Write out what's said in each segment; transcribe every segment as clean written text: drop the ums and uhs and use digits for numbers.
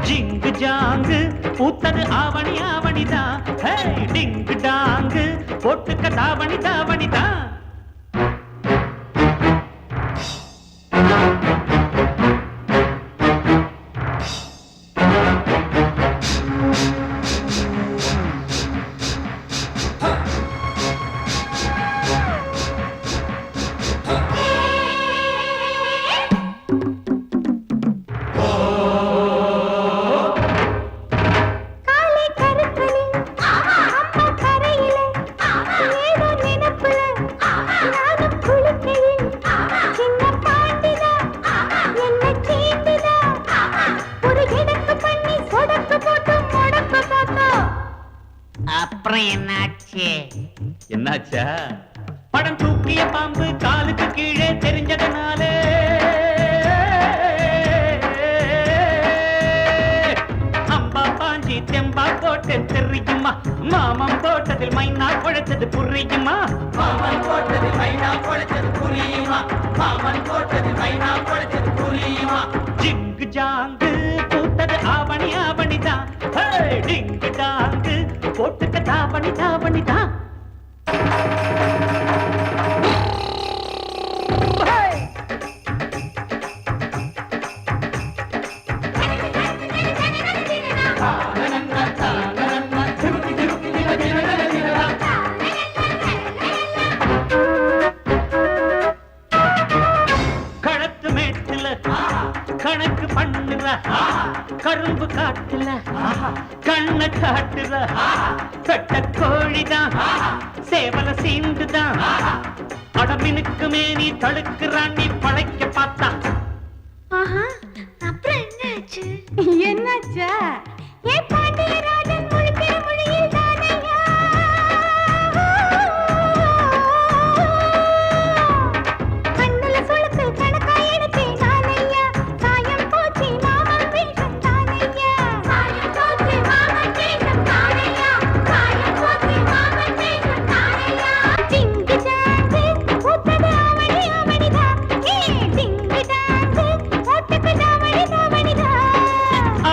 ஜிங்கு ஜாங்கு பூத்தது ஆவணி ஆவணிதான். டிங்கு டாங்கு போட்டுக்க தாவணி தாவணிதான். என்னாச்சா? படம் தூக்கிய பாம்பு காலுக்கு கீழே தெரிஞ்சதனாலே அம்பா பாஞ்சி தெம்பா போட்டு தெரியுமா? மாமம் போட்டதில் மைனா குழைச்சது புரியுமா? மாமன் போட்டதில் மைனா குழைச்சது புரியுமா? மாமன் போட்டதில் மைனா குழைச்சது புரியுமா? ஜிங்கு ஜாங்கு பூத்தது ஆவணி ஆவணிதான். டிங்கு டாங்கு போட்டுக்க தாவணி தாவணிதான். களத்து மேட்டுல கணக்கு பண்ணுற கரும்பு காட்டுல கண்ண காட்டுற பெட்ட கோழிதான் சேவல சீண்டுதான். அடமினுக்கு மேனி தடுக்கிறான் நீ பழைக்க பார்த்தா. அப்புறம் என்னாச்சு? என்னாச்சா? ஏ பாண்டியராஜன் முழிக்கிற மொழியில் தானையா கண்ணுல சொலுக்கு கணக்கா எடுத்தேன் நானையா. சாயம் போச்சு மாமன் வேஷம் தானையா. சாயம் போச்சு மாமன் வேஷம் தானையா. சாயம் போச்சு மாமன் வேஷம் தானையா. டிங்கு டாங்கு பூத்தது ஆவணி ஆவணிதான். டிங்கு டாங்கு போட்டுக்கு தாவணி தாவணிதான்.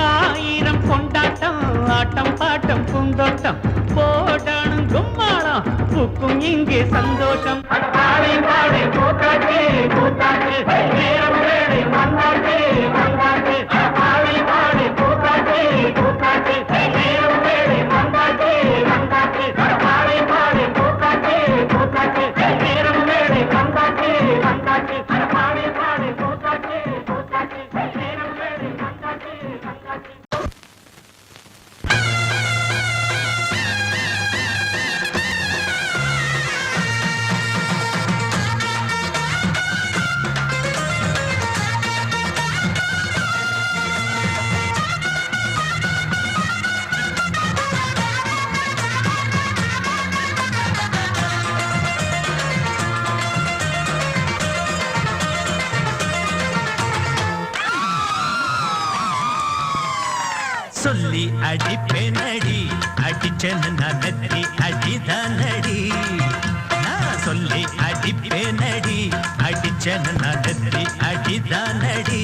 ஆயிரம் கொண்டாட்டம் ஆட்டம் பாட்டம் பூந்தோட்டம் போடணும் கும்மாளம் பூக்கும் இங்கே சந்தோஷம். பாடி பாடி கூத்தாட்டு கூத்தாட்டு நேரம் வேலை வந்தாட்டு வந்தாட்டு. பாடி பாடி கூத்தாட்டு கூத்தாட்டு நேரம் வேலை வந்தாட்டு வந்தாட்டு. பாடி பாடி கூத்தாட்டு கூத்தாட்டு நேரம் வேலை வந்தாட்டு வந்தாட்டு. பாடி பாடி கூத்தாட்டு கூத்தாட்டு நேரம் வேலை வந்தாட்டு வந்தாட்டு. சொல்லி அடிப்பேனடி அடிச்சேன்னு நான் நெத்தி அடிதானடி. நான் சொல்லி அடிப்பேனடி அடிச்சேன்னு நான் நெத்தி அடிதானடி.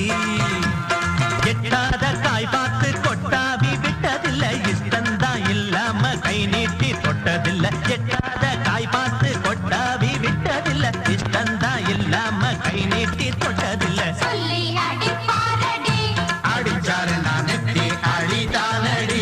எட்டாத காய் பார்த்து கொட்டாவி விட்டதில்லை இஷ்டந்தான் இல்லாம கை நீட்டி தொட்டதில்லை. எட்டாத காய் பார்த்து கொட்டாவி விட்டதில்லை இஷ்டந்தான் இல்லாம கை நீட்டி தொட்டதில்லை. அடிச்சாரு நான் நெத்தி அழிதானடி.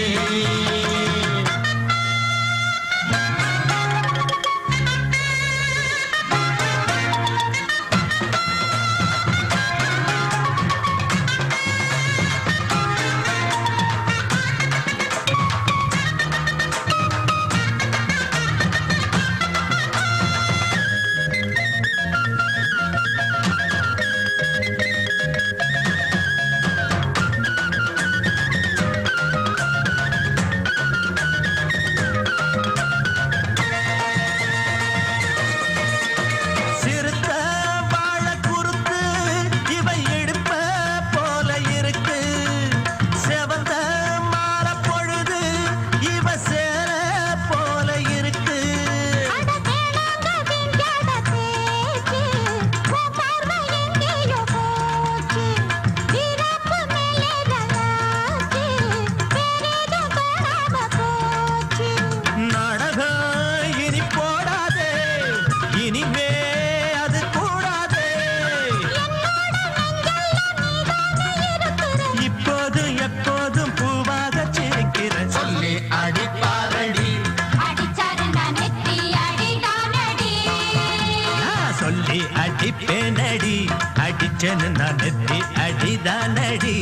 அடிச்சேன்னு நான் நெத்தி அடிதானடி.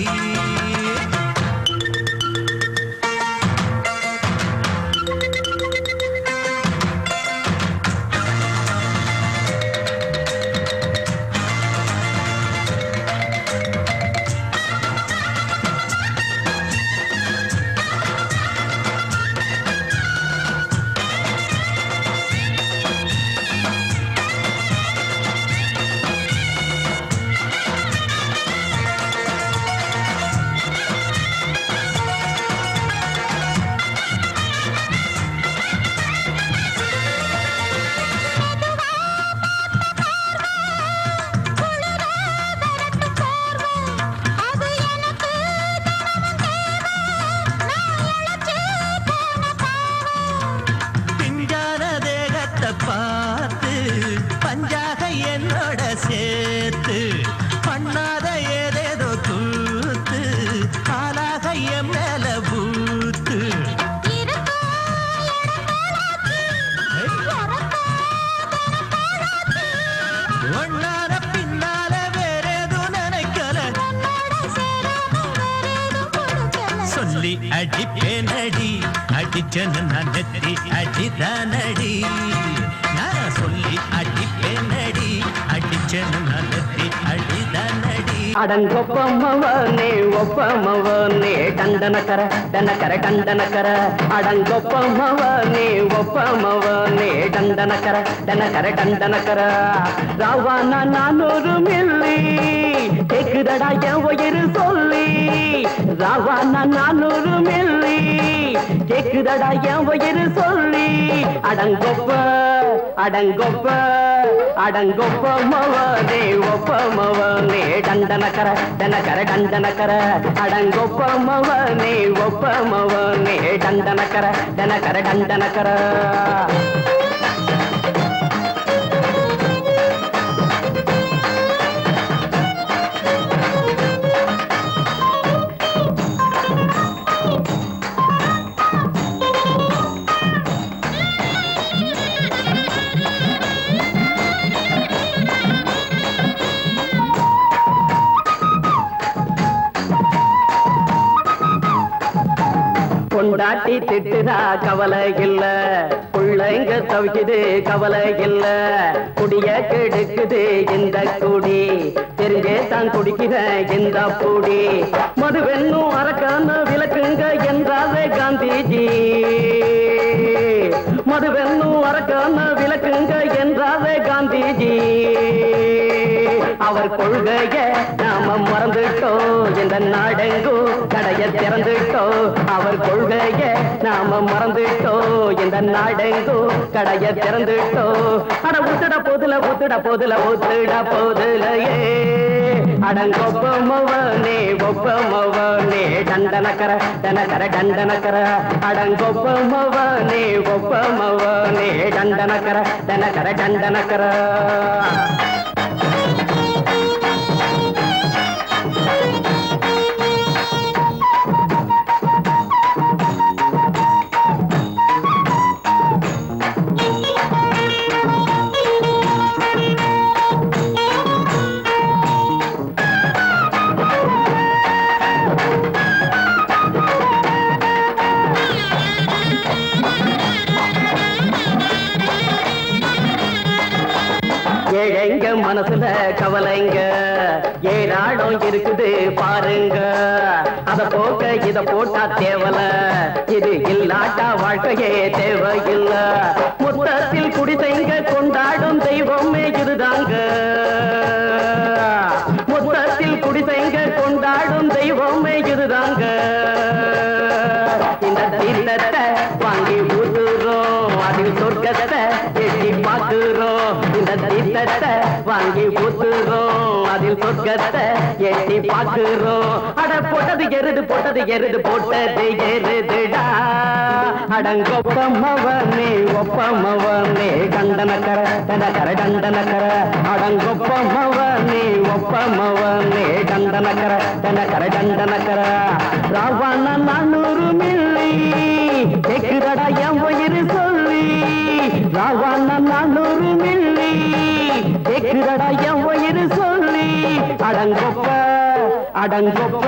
பார்த்து பஞ்சாக என்னோட சேர்த்து பண்ணாத ஏதேதோ கூத்து ஆளாக என் மேல பூத்து ஒன்னார பின்னால வேறேதோ நினைக்கல சொல்லி அடிப்பேனடி அடிச்சன்னு நான் நெத்தி அடிதானடி. நான் சொல்லி அடிப்பேனடி அடிச்சன்னு நான் நெத்தி அடிதானடி. அடங்கொப்பமவனே ஒப்பமவனே டண்டனக்கர டனக்கர டண்டனக்கர அடங்கொப்பமவனே ஒப்பமவனே டண்டனக்கர டனக்கர டண்டனக்கர ராவானா 400 மில்லி கேக்குதடா என் உயிர் சொல்லி ராவானா 400 மில்லி கேக்குதடா என் உயிர் சொல்லி அடங்கொப்ப அடங்கொப்ப அடங்கொப்பமவனே ஒப்பமவனே டண்டனக்கர டனக்கர டண்டனக்கர அடங்கொப்பமவனே ஒப்பமவனே டண்டனக்கர டனக்கர டண்டனக்கர கொண்டாட்டி திட்டுதா கவலை இல்ல பிள்ளைங்க தவிக்குது கவலை இல்ல குடிய கெடுக்குது இந்த குடி தெரிஞ்சே தான் குடிக்கிற இந்த பூடி மதுவென்னும் அரக்கான விளக்குங்க என்றாலே காந்திஜி மதுவென்னும் அரக்கான விளக்குங்க என்றாலே காந்திஜி அவர் கொள்கைய நாம மறந்துட்டோம் இந்த நாடெங்கும் கடைய திறந்துட்டோம் அவர் கொள்கைய நாம மறந்துட்டோம் இந்த நாடெங்கும் கடைய திறந்துட்டோம் அட ஊத்துட போதுல ஊத்துட போதுல ஊத்துட போதுலையே அடங்கொப்பமவனே ஒப்பமவனே டண்டனக்கர டனக்கர டண்டனக்கர அடங்கொப்பமவனே ஒப்பமவனே டண்டனக்கர டனக்கர டண்டனக்கர ஏழைங்க மனசுல கவலைங்க ஏராளம் இருக்குது பாருங்க அத போக்க இத போட்டா தேவல இது இல்லாட்டா வாழ்க்கையே தேவையில்ல மொத்தத்தில் குடிசைங்க கொண்டாடும் தெய்வமே இதுதாங்க மொத்தத்தில் குடிசைங்க கொண்டாடும் தெய்வமே இதுதாங்க இந்த தீர்த்தத்தை வாங்கி ஊத்துறோம் அதில் சொர்க்கத்தை எட்டி பார்க்கிறோம் இந்த தீர்த்தத்தை வாங்கி ஊத்துறோம் அதில் சொர்க்கத்தை எட்டி பார்க்கிறோம் அட போட்டது எருது போட்டது எருதுடா அடங்கொப்பமவனே ஒப்பமவனே கண்டனக்கர டனக்கர டண்டனக்கர அடங்கொப்பமவனே ஒப்பமவனே கண்டனக்கர டனக்கர டண்டனக்கர ராவானா 400 மில்லி கேக்குதடா என் உயிர் சொல்லி ராவானா 400 மில்லி கேக்குதடா என் உயிர் சொல்லி அட அடங்கொப்ப அடங்கொப்ப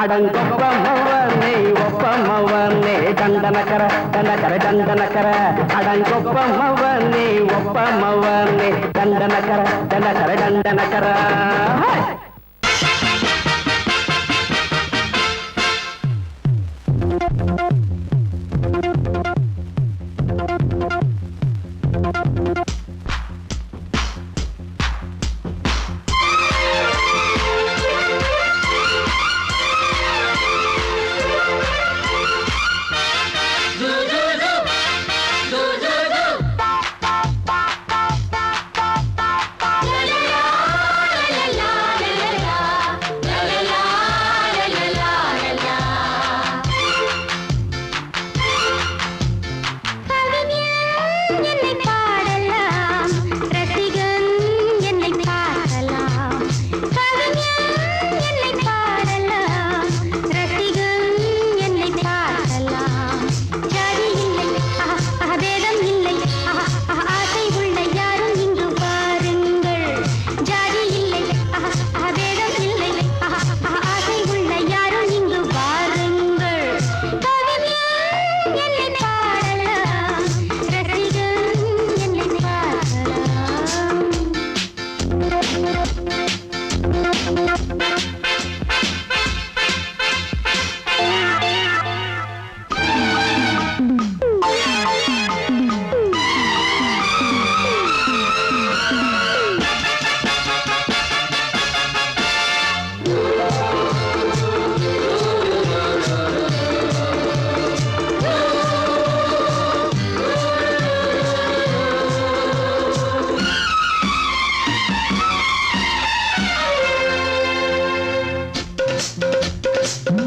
அடங்கொப்ப மவனே ஒப்ப மவனே டண்டனக்கர டண்டனக்கர டண்டனக்கர அடங்கொப்ப மவனே ஒப்ப மவனே டண்டனக்கர டண்டனக்கர டண்டனக்கர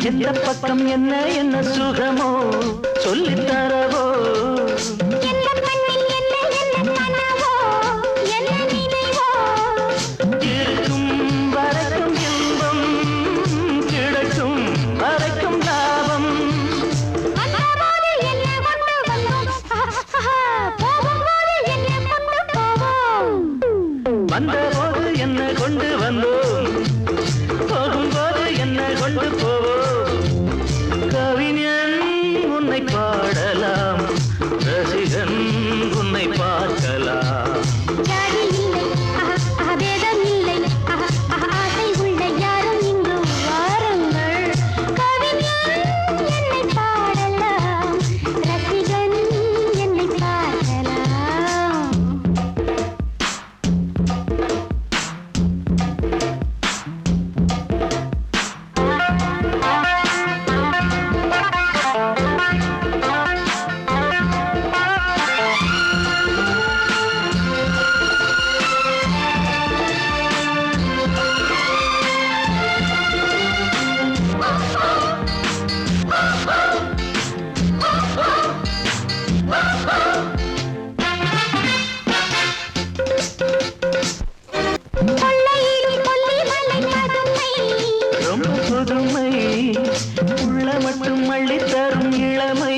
எந்த பக்கம் என்ன என்ன சுகமோ சொல்லித்தரவோ இருக்கும் வரைக்கும் இன்பம் கிடைக்கும் வரைக்கும் லாபம் வந்தபோது என்ன கொண்டு வந்தோம் போகும்போது என்ன கொண்டு போவோம் கவிஞன் உன்னை பாடலாம் ரசிகன் உன்னை பார்க்கலாம் புதுமை உள்ள மட்டும் அள்ளி தரும் இளமை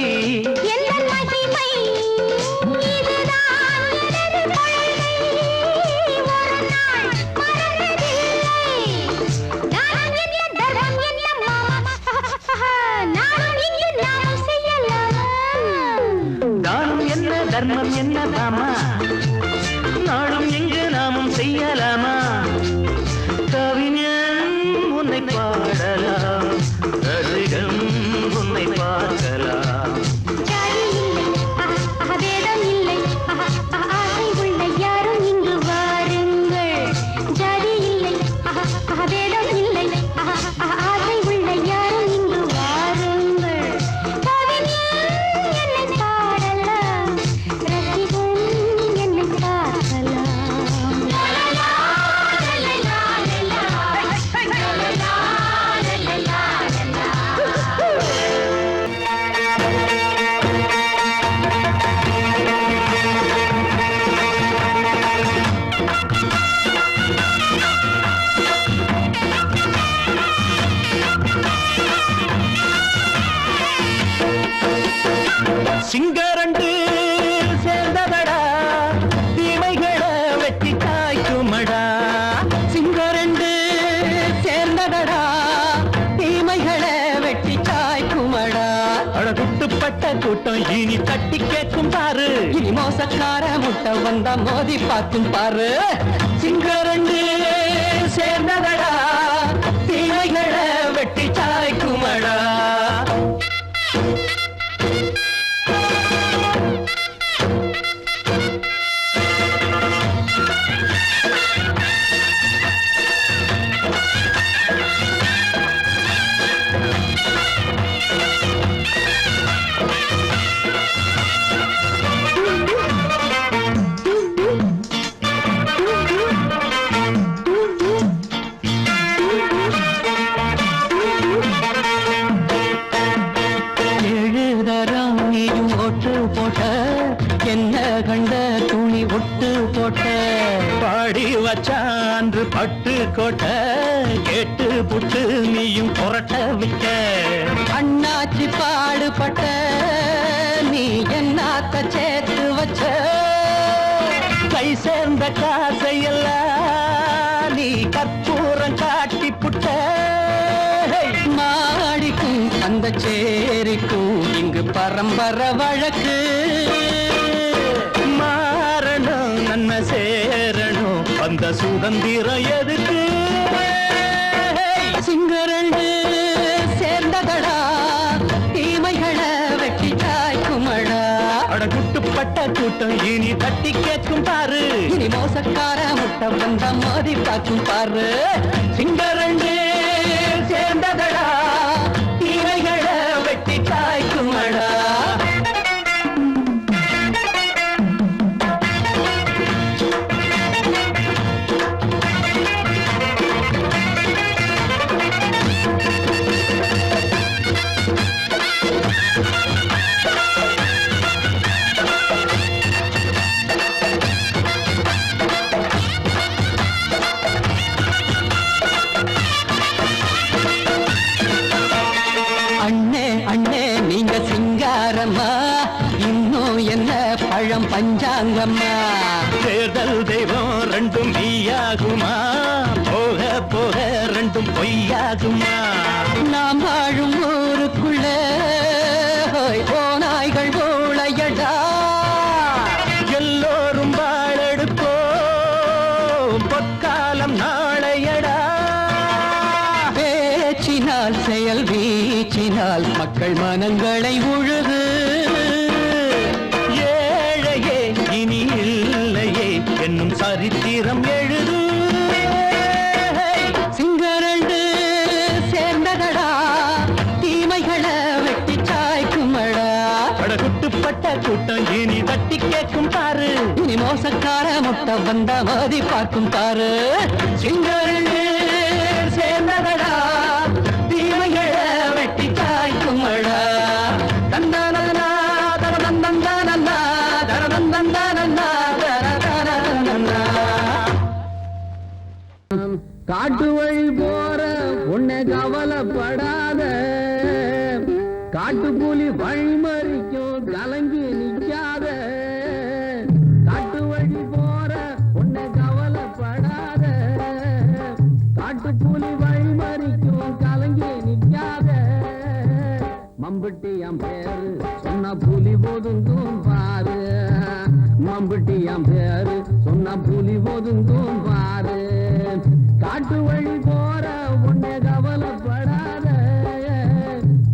தானம் என்ன தர்மம் என்ன தாமா நாளும் எங்கு நாமும் செய்யலாமா கவிஞன் உன்னை பாடலாம் ரசிகன் உன்னை பார்க்கலாம் சிங்கரண்டு சேர்ந்ததடா தீமைகளை வெட்டி காய்க்குமடா சிங்கரண்டு குட்டுப்பட்ட கூட்டம் இனி தட்டி கேட்கும் பாரு, இனி மோசக்கார முட்டை வந்தா மோதி பார்க்கும் பாரு. சிங்கரண்டு சேர்ந்ததடா தீமைகளை வெட்டி சாய்க்குமடா. பாடி வச்சான்று பட்டு கோட்ட கேட்டு புட்டு நீயும் புரட்ட விட்ட. அண்ணாச்சி பாடுபட்ட நீ என்னாத்த சேர்த்து வச்ச. கை சேர்ந்த காசையெல்லாம் நீ கற்பூரம் காட்டி புட்ட. மாடிக்கும் அந்த சேரிக்கும் இங்கு பரம்பரை வழக்கு. மாறணும் நன்மை சேரணும் அந்த சுதந்திரம் எதுக்கு. சிங்கரண்டு சேர்ந்ததடா தீமைகளை வெட்டி சாய்க்குமடா. அட குட்டுப்பட்ட கூட்டம் இனி தட்டி கேட்கும் பாரு, இனி மோசக்கார முட்டை வந்த மோதி பார்க்கும் பாரு. சிங்கரண்டு சேர்ந்ததடா தீமைகளை வெட்டி சாய்க்குமடா. பஞ்சாங்கம்மா தேர்தல் தெய்வம் ரெண்டும் மெய்யாகுமா, போக போக ரெண்டும் பொய்யாகுமா. நாம் வாழும் ஊருக்குள்ள ஓநாய்கள் ஊழையடா. எல்லோரும் வாழெடுப்போ பொற்காலம் நாளையடா. பேச்சினால் செயல் வீச்சினால் மக்கள் மனங்களை உழுது. என்னும் சரித்திரம் எழுது. சிங்கரண்டு சேர்ந்ததடா தீமைகளை வெட்டி சாய்க்குமடா. குட்டுப்பட்ட கூட்டம் இனி தட்டி கேட்கும் பாரு, இனி மோசக்கார முட்டை வந்த மோதி பார்க்கும் பாரு. சிங்கரண்டு சேர்ந்ததடா தீமைகளை வெட்டி சாய்க்குமடா. தந்தானா தரதந்தந்தானா தரதந்தந்தானா. காட்டு வழி போற உன்னை கவலைப்படாத, காட்டு புலி வழிமறிக்கும் கலங்கி நிற்காத. காட்டு வழி போற உன்னை கவலைப்படாத, காட்டு புலி வழிமறிக்கும் கலங்கி நிற்காத. மம்பட்டி என் பேரு சொன்ன புலி ஒதுங்கும் பாரு, மம்பட்டி என் பேரு சொன்ன புலி ஒதுங்கும் பாரு. காட்டு வழி போற உன்னை கவலைப்படாத,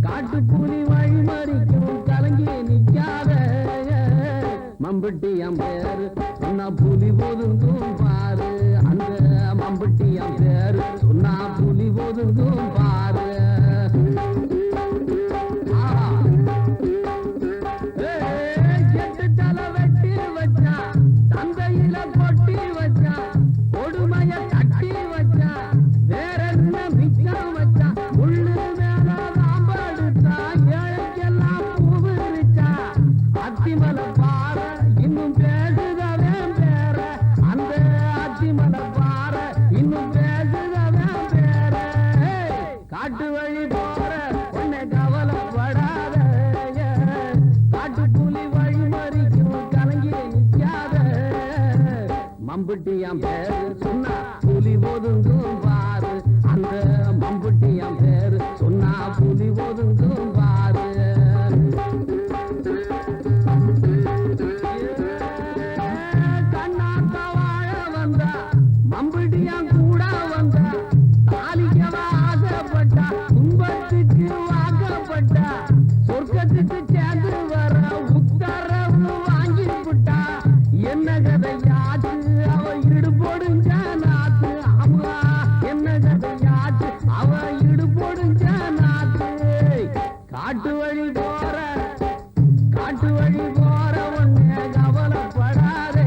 காட்டு புலி வழி மறிக்கும் கலங்கி நிற்காத. மம்பட்டி என் பேரு சொன்ன புலி ஒதுங்கும் பாரு, அந்த மம்பட்டி என் பேரு சொன்ன புலி ஒதுங்கும் பாரு. மம்புட்டியாம் பேரு சொன்னா புலி ஒதுங்கும் பாரு, அந்த மம்புட்டியாம் பேரு சொன்னா புலி ஒதுங்கும் பாரு. காட்டு வழி போற ஒண்ணு கவலைப்படாதே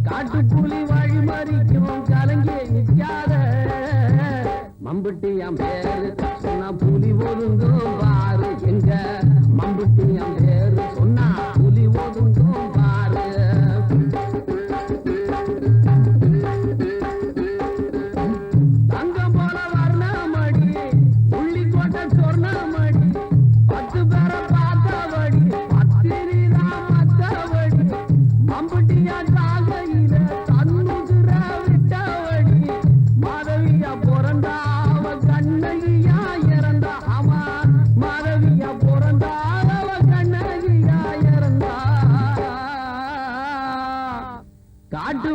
காட்டு புலி வழி மறிக்கும் கலங்கி நிற்காத மம்புட்டி என் பேரு சொன்னா புலி ஒதுங்கும் பாரு எங்க மம்புட்டி என் பேரு சொன்னா புலி ஒதுங்கும் பாரு தங்கம் போல வர்ணமடி உள்ளிக்கோட்டை சொர்ணமடி 10 பேரை பார்த்தவடி பத்திரிதான் மத்தவடி மம்புட்டியா தாகையில தன்னுகிற விட்டவடி மாதவியா பிறந்தாவ கண்ணகியா இறந்தா ஆமா மாதவியா பிறந்தாவ கண்ணகியா இறந்தா காட்டு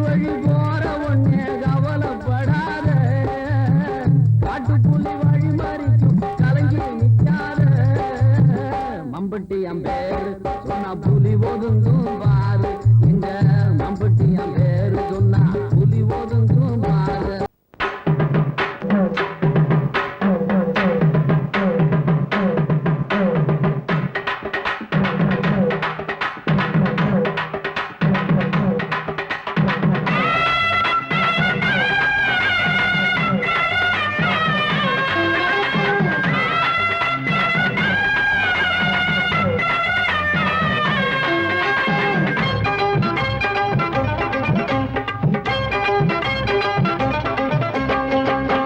வழி போற ஒண்ணே கவலைப்படாத காட்டு புலி வழி மறிக்கும் கலங்கி நிற்காத மம்பட்டி என் பேரு சொன்னா புலி ஒதுங்கும் பாரு இந்த மம்பட்டி என் பேரு சொன்னா புலி ஒதுங்கும் பாரு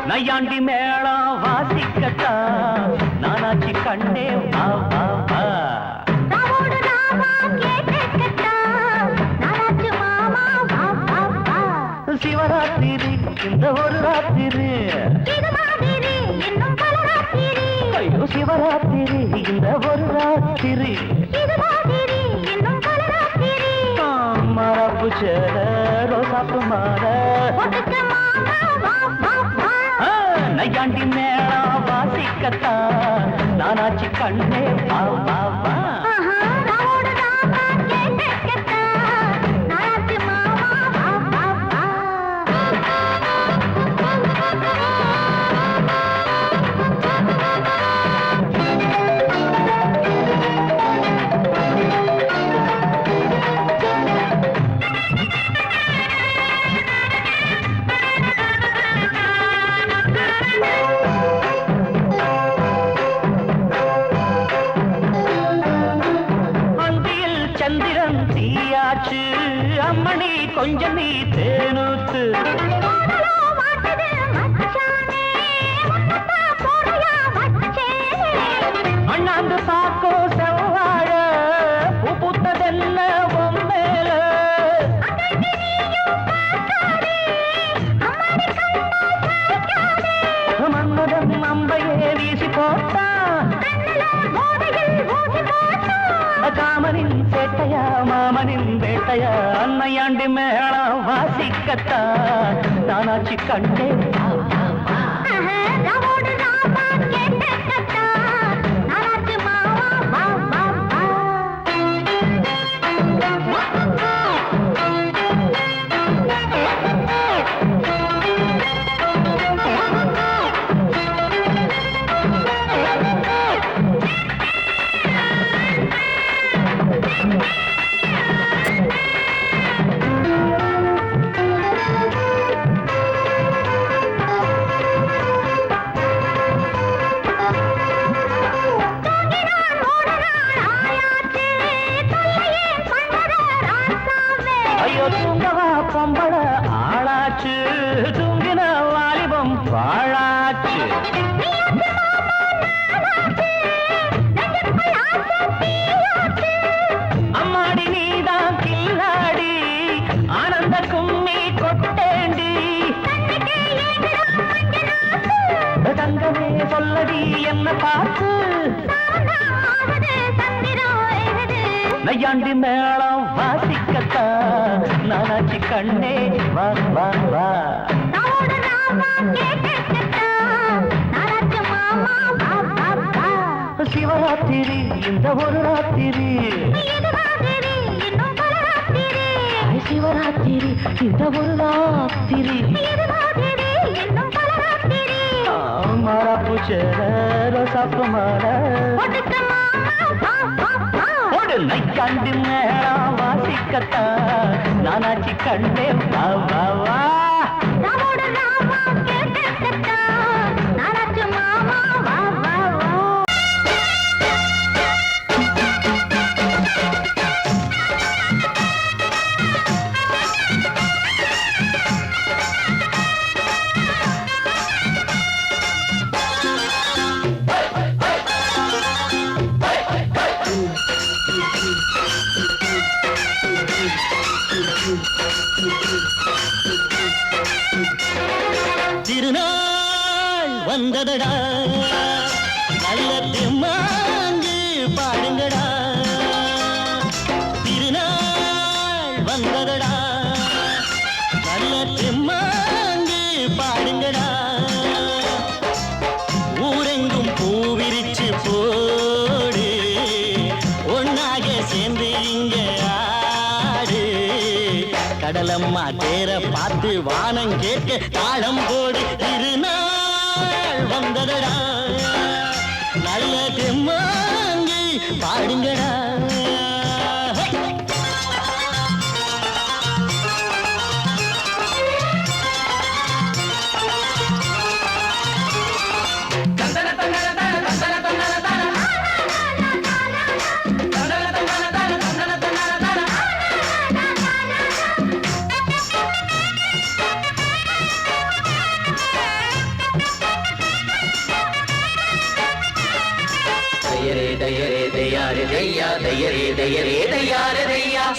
நையாண்டி மேளம் வாசிக்கத்தா நானாச்சி கண்ணே வா வா வா ராவோடு ராமா கேட்டுக்கட்டா நானாச்சு மாமா வா வா வா சிவராத்திரி இந்த ஒரு ராத்திரி இது மாதிரி இன்னும் பல ராத்திரி ஐயோ சிவராத்திரி இந்த ஒரு ராத்திரி இது மாதிரி இன்னும் பல ராத்திரி மரப்பு சேர ரோசாப்பு மாற ஒட்டுக்க மாமா வா வா வா நையாண்டி மேளம் வாசிக்கத்தா நானாச்சி கண்ணே வா வா வா ராவோடு ராமா கேட்டுக்கட்டா நானாச்சு மாமா வா வா வா அந்தியில் சந்திரன் தீயாச்சு அம்மணி கொஞ்சம் நீ தேனூத்து போடலோ வாட்டுது மச்சானே முன்னத்தா போடையா வச்சேனே அண்ணாந்து பாக்கோ செவ்வாழ பூ பூத்ததென்ன பொம்மேல மன்மதன் அம்பையே வீசி போட்டா காமனின் சேட்டையா மாமனின் வேட்டையா அன்னையாண்டி மேளம் வாசிக்கத்தா நானாச்சி கண்டே ராவோடு ராமா கேட்டுக்கட்டா நானாச்சு மாமா வா வா வா ஐயோ தூங்கவா பொம்பள ஆளாச்சு தூங்கின வாலிபம் பாழாச்சு அம்மாடி நீதான் கில்லாடி ஆனந்த கும்மி கொட்டேண்டி தங்கமே சொல்லடி என்ன பார்த்து நையாண்டி மேளம் வாசிக்கத்தா நானாச்சி கண்ணே வா வா வா சிவராத்திரி இந்த ஒரு ராத்திரி சிவராத்திரி இந்த ஒரு ராத்திரி மரப்பு ரோசாப்பு மாற ஒரு நைக்காண்டி மேளம் வாசிக்கத்தா நானாச்சி கண்டே வா வா வா திருநாள் வந்ததடா நல்ல திருமாங்கு பாடுங்கடா திருநாள் வந்ததடா நல்ல திருமாங்கு பாடுங்கடா ஊரெங்கும் பூவிரிச்சு போடு ஒன்னாக சேர்ந்து இங்க ஆடு கடலம்மா தேர பார்த்து வானம் கேட்க தாளம் போடு திருநாள் வந்ததடா நல்ல தெம்மாங்கி பாடுங்கடா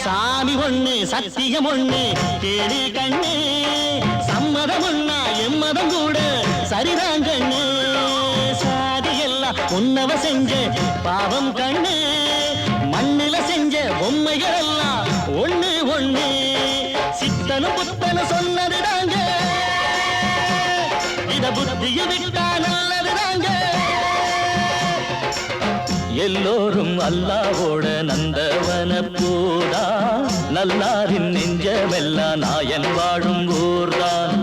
சாமி ஒண்ணு சத்தியம் ஒண்ணு கேடு கண்ணு சம்மதம் ஒண்ணா எம்மதம் கூட சரிதான் கண்ணு சாதி எல்லாம் உன்னவ செஞ்ச பாவம் கண்ணு மண்ணில செஞ்ச பொம்மைகள் எல்லாம் ஒண்ணு ஒண்ணு சித்தனும் புத்தனும் சொன்னதுதாங்க இத புத்திய விட்டா நல்லதுதாங்க எல்லோரும் அல்லாவோட நந்தவன பூதா நல்லாரின் நெஞ்சமெல்லாம் நாயன் வாழும் ஊர்தான்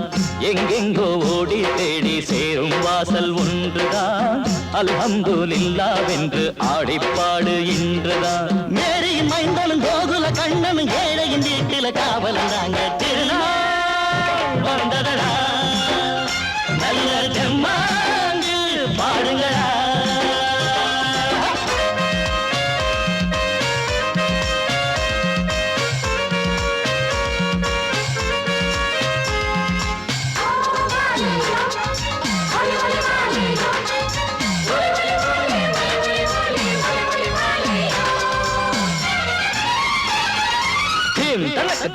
எங்கெங்கோ ஓடி தேடி சேரும் வாசல் ஒன்றுதான் அல்ஹம்துலில்லாஹ்வென்று ஆடிப்பாடு இன்றுதான் மேரியின் மைந்தனும் கோகுல கண்ணனும் ஏழையின் வீட்டில காவலந்தாங்க திருநாள் வந்ததடா நல்ல தெம்மாங்கு பாடுங்களா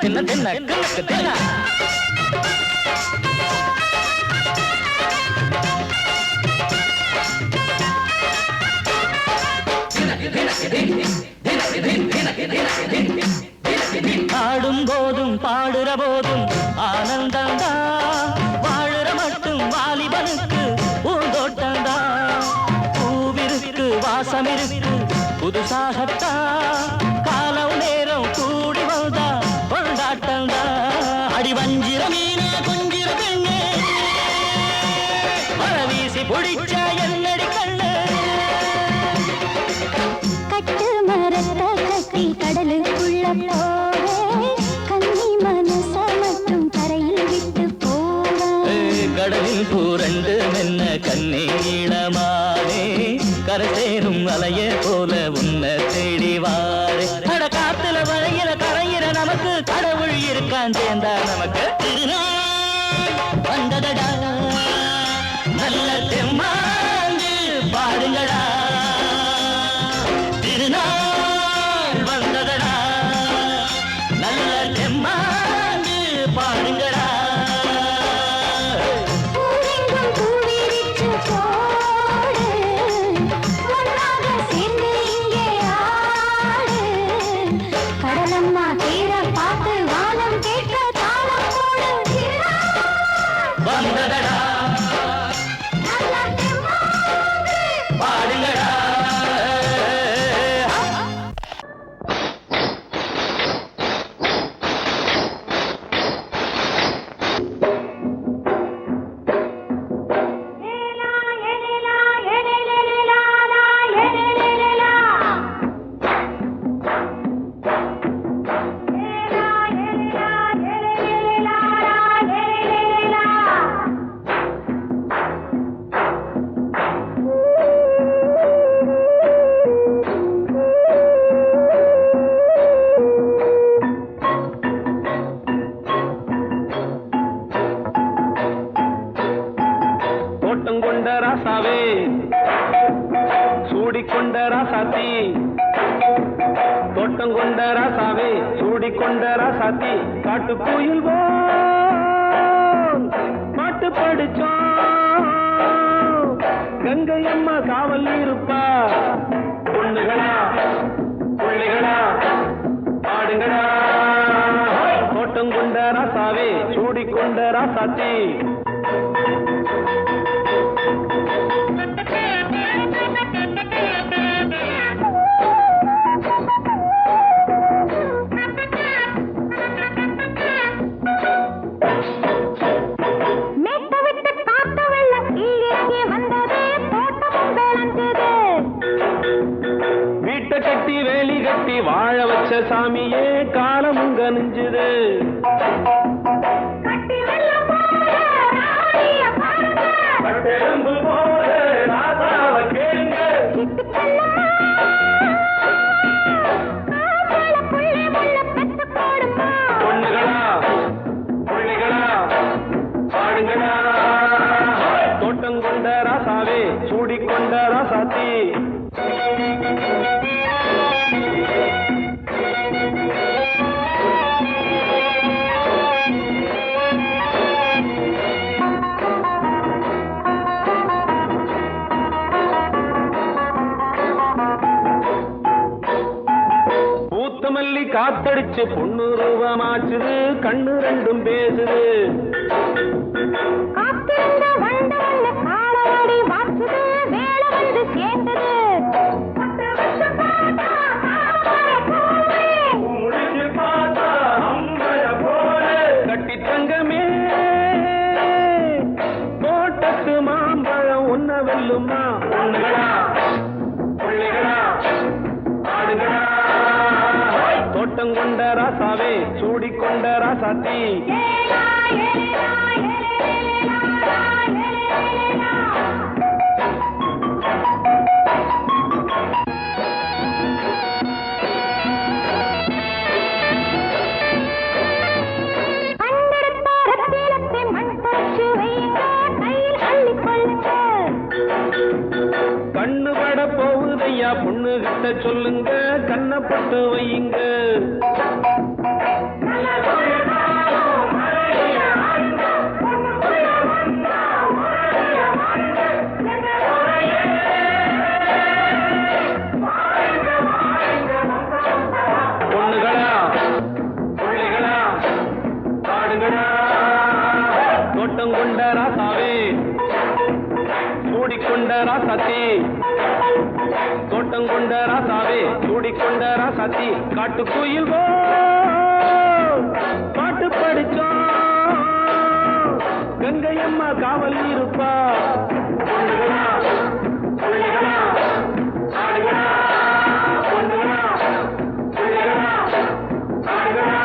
தின்ன தின்ன கிழக்கு தின்ன ஆடும் போதும் பாடுற போதும் ஆனந்தந்தா வாழுற மட்டும் வாலிபனுக்கு பூந்தோட்டந்தா பூவிருக்கு வாசம் இருக்கு புதுசாகத்தா காலம் நேரம் கூடி வந்தா கொண்டாட்டந்தா அடி வஞ்சிர மீன கொஞ்சிர பெண்ணே மழை வீசி பிடிச்ச என்னடி கண்ணு கட்டு மரத்தை கட்டி கடலுக்குள்ள போவே கன்னி மனச மட்டும் கரையில் விட்டு போவே கடலில் பூரண்டு மென்ன கண்ணீளமானே கரை சேரும் அலைய போல உன்னை தேடி வாரே அட காத்துல வளையிற கரையிற நமக்கு கடவுள் இருக்கான் சேர்ந்தா நமக்கு திருநாள் வந்ததடா நல்ல தெம்மாங்கு பாடுங்கடா திருநாள் வந்ததடா நல்ல தெம்மாங்கு பாடுங்கடா ஊரெங்கும் பூவிரிச்சு போடு ஒன்னாக சேர்ந்து இங்கே ஆடு கடலம்மா தேர பார்த்து வானம் கேட்க தாளம் போடு வந்ததடா நல்ல தெம்மாங்கு பாடு கொண்ட ராசாவே சூடிக்கொண்ட ராசாத்தி தோட்டம் கொண்ட ராசாவே சூடிக்கொண்ட ராசாத்தி காட்டுக்குயில் பாட்டு படிச்சோம் கங்கை அம்மா காவல் இருப்பா பொண்ணுகளா பிள்ளைகளா ஆடுங்களா தோட்டம் கொண்ட ராசாவே சூடிக்கொண்ட ராசாத்தி கட்டி வேலி கட்டி வாழ வச்ச சாமியே காலமுங்க நெஞ்சுது பொண்ணுகளா பிள்ளைகளா பாடுங்களா தோட்டம் கொண்ட ராசாவே சூடிக்கொண்ட ராசாத்தி பூத்தமல்லி காத்தடிச்சு பொண்ணு ரூபமாச்சுது கண்ணு ரெண்டும் பேசுது கட்டி தங்கமே தோட்டத்து மாம்பழம் உன்ன வெல்லுமா பொண்ணுகளா பிள்ளைகளா ஆடுகளா தோட்டம் கொண்ட ராசாவே சூடிக்கொண்ட ராசாத்தி கண்ணு பட போகுதையா பொண்ணு கிட்ட சொல்லுங்க கண்ணப்பட்டு வையுங்க பொண்ணுகளா பிள்ளைகளா ஆடுகளா தோட்டம் கொண்ட ராசாவே சூடிக்கொண்ட ராசாத்தி தோட்டம் கொண்ட ராசாவே சூடிக்கொண்ட ராசாத்தி காட்டுக்குயில் பாட்டு படிச்சோம் கங்கை அம்மா காவல் இருப்பா பொண்ணுகளா பிள்ளைகளா ஆடுகளா பொண்ணுகளா பிள்ளைகளா ஆடுகளா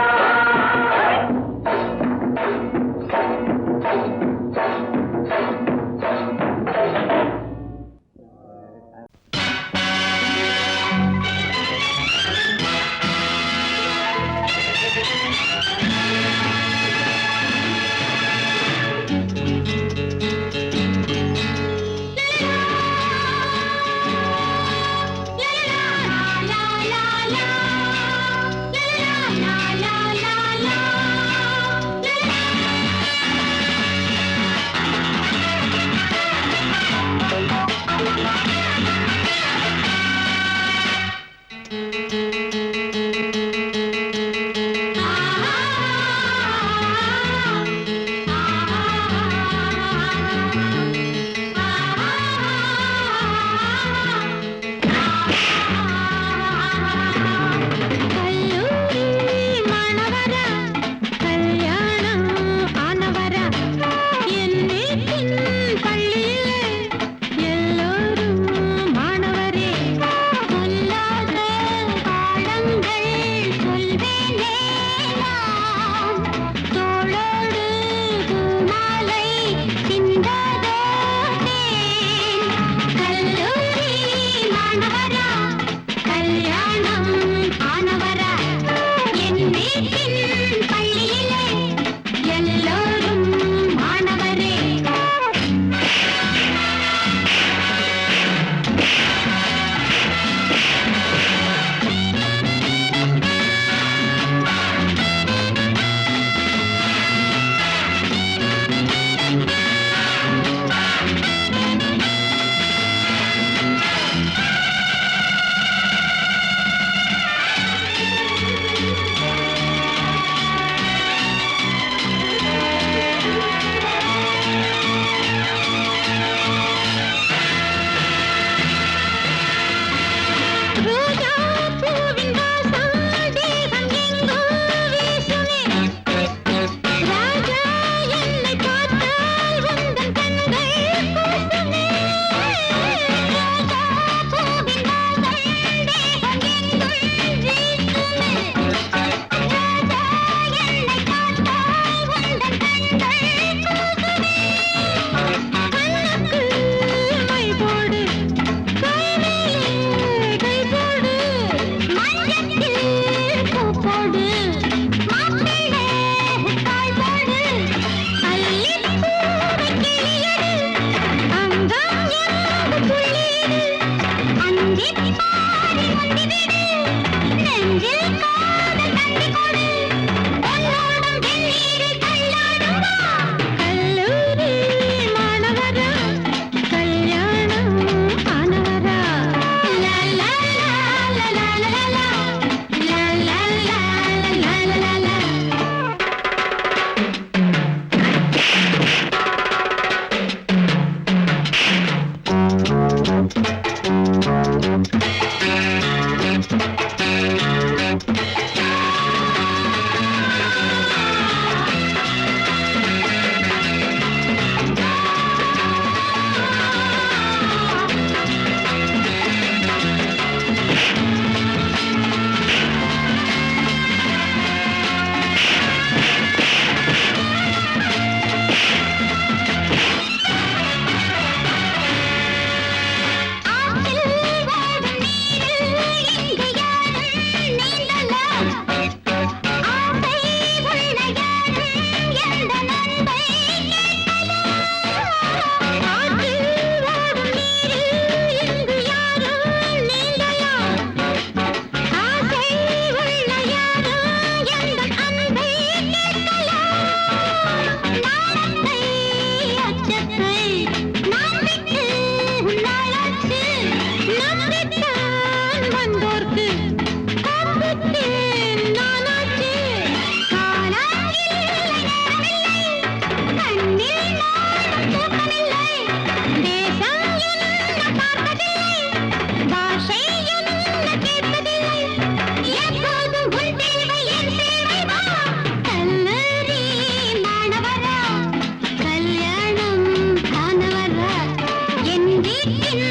வீட்டின்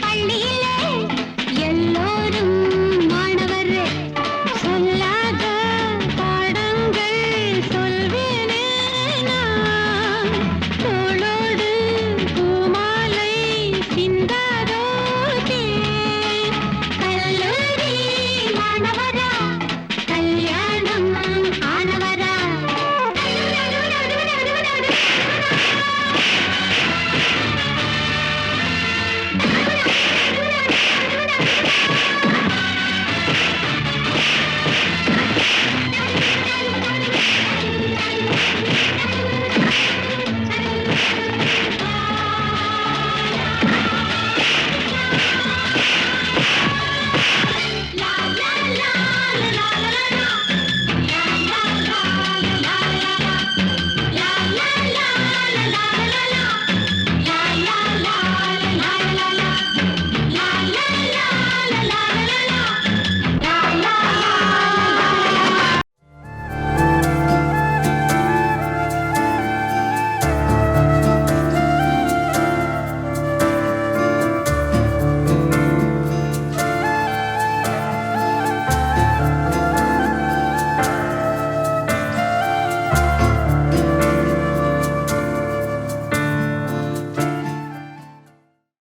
பள்ளியில்